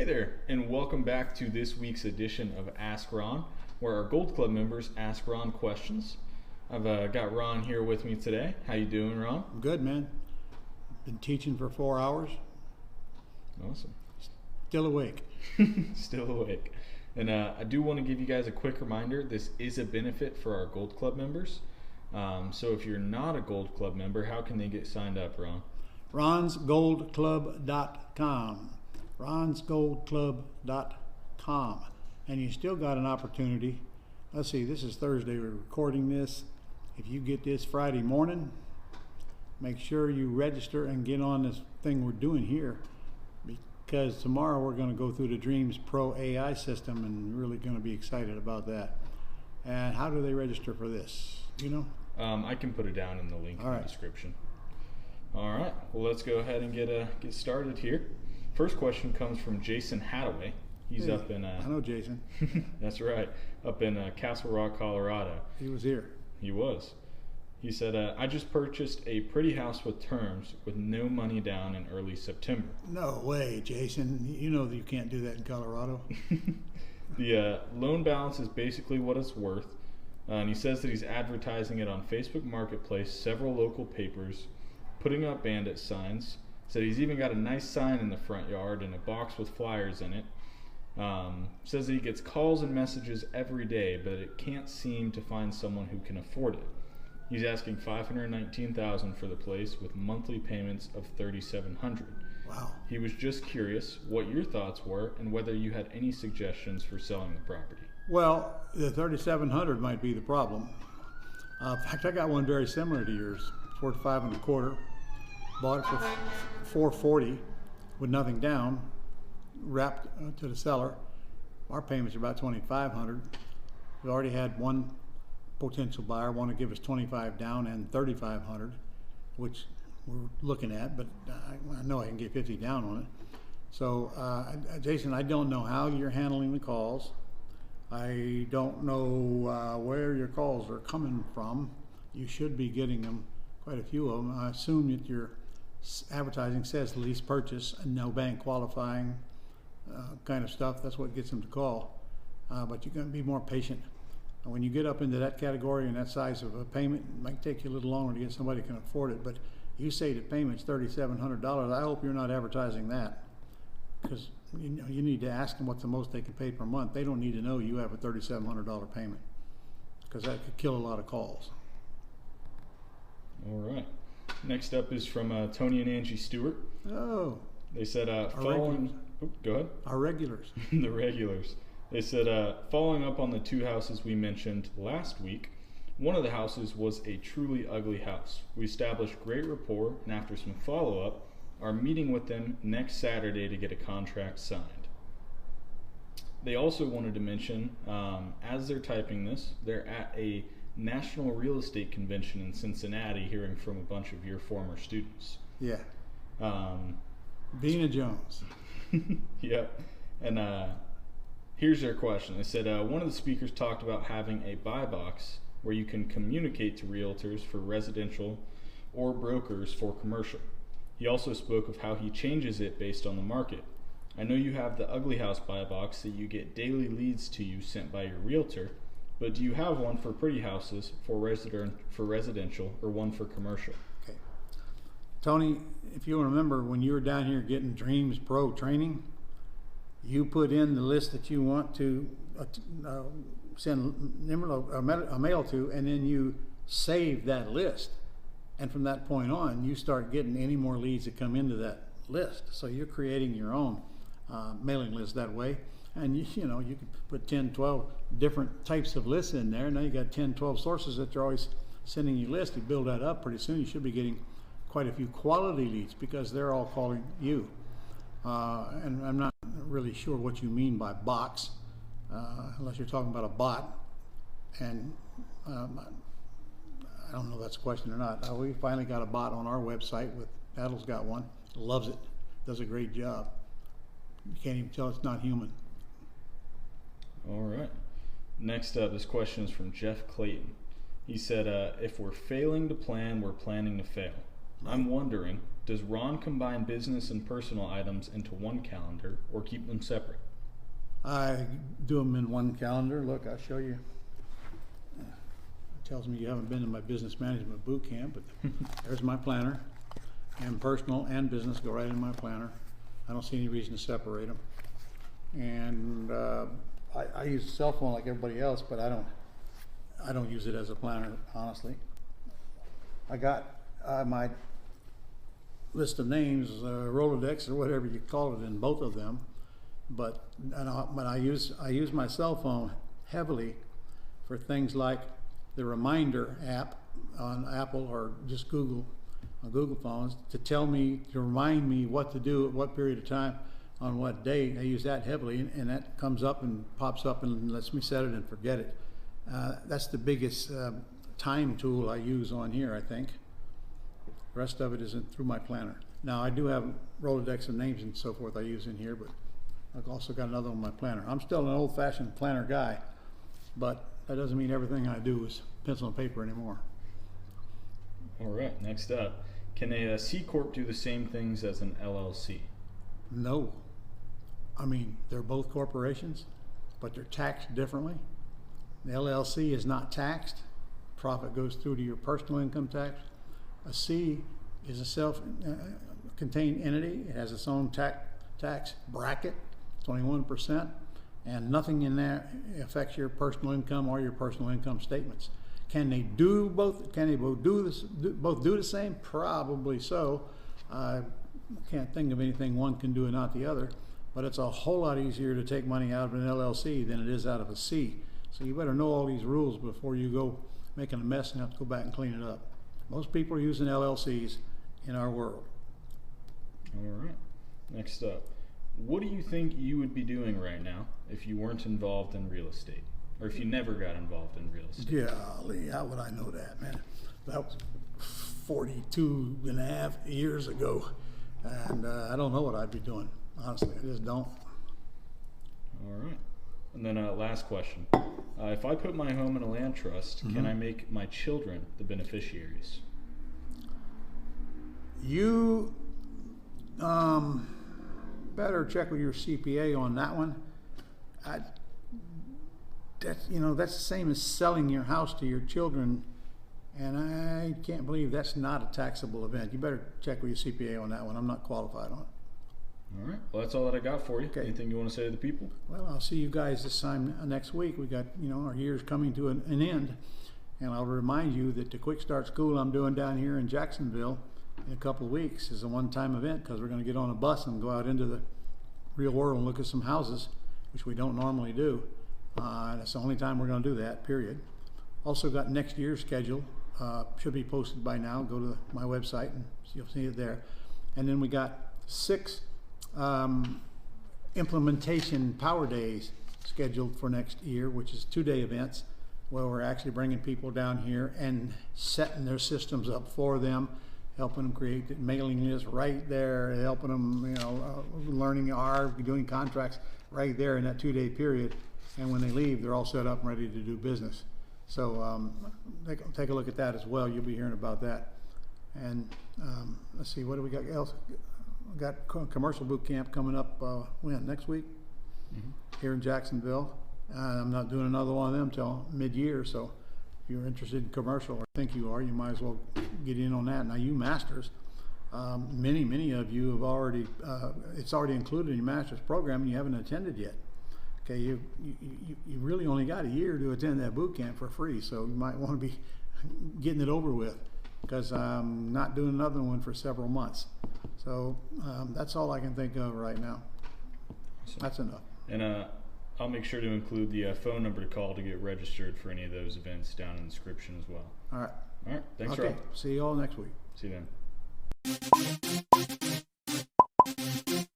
there, and welcome back to this week's edition of Ask Ron, where our Gold Club members ask Ron questions. I've got Ron here with me today. How you doing, Ron? I'm good, man. Been teaching for 4 hours. Awesome. Still awake. Still awake. And I do want to give you guys a quick reminder. This is a benefit for our Gold Club members. So if you're not a Gold Club member, how can they get signed up, Ron? ronsgoldclub.com. ronsgoldclub.com. And you still got an opportunity. Let's see, this is Thursday. We're recording this. If you get this Friday morning, make sure you register and get on this thing we're doing here, because tomorrow we're going to go through the Dreams Pro AI system and really going to be excited about that. And how do they register for this? You know? I can put it down in the link in the description. All right, well, let's go ahead and get started here. First question comes from Jason Hattaway. He's up in... I know Jason. That's right, up in Castle Rock, Colorado. He was here. He was. He said, I just purchased a pretty house with terms with no money down in early September. No way, Jason. You know that you can't do that in Colorado. The loan balance is basically what it's worth. And he says that he's advertising it on Facebook Marketplace, several local papers, putting up bandit signs. Said he's even got a nice sign in the front yard and a box with flyers in it. Says that he gets calls and messages every day, but it can't seem to find someone who can afford it. He's asking $519,000 for the place with monthly payments of $3,700. Wow. He was just curious what your thoughts were and whether you had any suggestions for selling the property. Well, the $3,700 might be the problem. In fact, I got one very similar to yours. It's worth $525. Bought it for $440 with nothing down, wrapped to the seller. Our payments are about $2,500. We already had one potential buyer want to give us $25 down and $3,500, which we're looking at, but I know I can get $50 down on it. So, Jason, I don't know how you're handling the calls. I don't know where your calls are coming from. You should be getting them, quite a few of them. I assume that your advertising says lease purchase and no bank qualifying kind of stuff. That's what gets them to call. But you're going to be more patient. When you get up into that category and that size of a payment, it might take you a little longer to get somebody who can afford it. But you say the payment's $3,700. I hope you're not advertising that, because you need to ask them what's the most they can pay per month. They don't need to know you have a $3,700 payment, because that could kill a lot of calls. All right. Next up is from Tony and Angie Stewart. Oh. They said, following... Oh, go ahead. Our regulars. The regulars. They said, following up on the two houses we mentioned last week, one of the houses was a truly ugly house. We established great rapport, and after some follow-up, are meeting with them next Saturday to get a contract signed. They also wanted to mention, as they're typing this, they're at a National Real Estate Convention in Cincinnati, hearing from a bunch of your former students. Yeah. Bina Jones. Yep. And here's their question. They said, one of the speakers talked about having a buy box where you can communicate to realtors for residential or brokers for commercial. He also spoke of how he changes it based on the market. I know you have the ugly house buy box that you get daily leads to you sent by your realtor, but do you have one for pretty houses for residential or one for commercial? Okay. Tony, if you remember when you were down here getting Dreams Pro training, you put in the list that you want to send a mail to, and then you save that list. And from that point on, you start getting any more leads that come into that list. So you're creating your own mailing list that way. And you could put 10, 12 different types of lists in there. Now you got 10, 12 sources that are always sending you lists. You build that up, pretty soon you should be getting quite a few quality leads, because they're all calling you. And I'm not really sure what you mean by box, unless you're talking about a bot. And I don't know if that's a question or not. We finally got a bot on our website. Adam's got one. Loves it. Does a great job. You can't even tell it's not human. All right. Next up, this question is from Jeff Clayton. He said, if we're failing to plan, we're planning to fail. I'm wondering, Does Ron combine business and personal items into one calendar or keep them separate? I do them in one calendar. Look, I'll show you. It tells me you haven't been to my business management boot camp, but there's my planner. And personal and business go right in my planner. I don't see any reason to separate them. And I use a cell phone like everybody else, but I don't use it as a planner, honestly. I got my list of names, Rolodex or whatever you call it, in both of them. But I use my cell phone heavily for things like the reminder app on Apple or just Google, on Google phones, to remind me what to do at what period of time on what date. I use that heavily, and that comes up and pops up and lets me set it and forget it. That's the biggest time tool I use on here, I think. The rest of it isn't through my planner. Now, I do have Rolodex and names and so forth I use in here, but I've also got another one in my planner. I'm still an old-fashioned planner guy, but that doesn't mean everything I do is pencil and paper anymore. All right, next up. Can a C Corp do the same things as an LLC? No. I mean, they're both corporations, but they're taxed differently. The LLC is not taxed. Profit goes through to your personal income tax. A C is a self-contained entity. It has its own tax bracket, 21%, and nothing in there affects your personal income or your personal income statements. Can they do both? Can they both do the same? Probably so. I can't think of anything one can do and not the other, but it's a whole lot easier to take money out of an LLC than it is out of a C. So you better know all these rules before you go making a mess and have to go back and clean it up. Most people are using LLCs in our world. All right. Next up. What do you think you would be doing right now if you weren't involved in real estate? Or if you never got involved in real estate? Golly, how would I know that, man? That was 42 and a half years ago. And I don't know what I'd be doing. Honestly, I just don't. All right. And then last question. If I put my home in a land trust, can I make my children the beneficiaries? You better check with your CPA on that one. That's the same as selling your house to your children, and I can't believe that's not a taxable event. You better check with your CPA on that one. I'm not qualified on it. All right. Well, that's all that I got for you. Okay. Anything you want to say to the people? Well, I'll see you guys this time next week. We got, our year's coming to an end, and I'll remind you that the Quick Start School I'm doing down here in Jacksonville in a couple of weeks is a one-time event, because we're going to get on a bus and go out into the real world and look at some houses, which we don't normally do. That's the only time we're going to do that, period. Also got next year's schedule. Should be posted by now. Go to my website and you'll see it there. And then we got 6 implementation power days scheduled for next year, which is 2-day events where we're actually bringing people down here and setting their systems up for them, helping them create the mailing list right there, helping them, learning doing contracts right there in that 2-day period. And when they leave, they're all set up and ready to do business. So take a look at that as well. You'll be hearing about that. And let's see, what do we got else? We got commercial boot camp coming up next week here in Jacksonville. I'm not doing another one of them till mid-year. So if you're interested in commercial, or think you are, you might as well get in on that. Now, you masters, many of you have already, it's already included in your master's program and you haven't attended yet. Okay, you really only got a year to attend that boot camp for free, so you might want to be getting it over with, because I'm not doing another one for several months. So that's all I can think of right now. Awesome. That's enough. And I'll make sure to include the phone number to call to get registered for any of those events down in the description as well. All right. All right. Thanks, okay. Rob. See you all next week. See you then.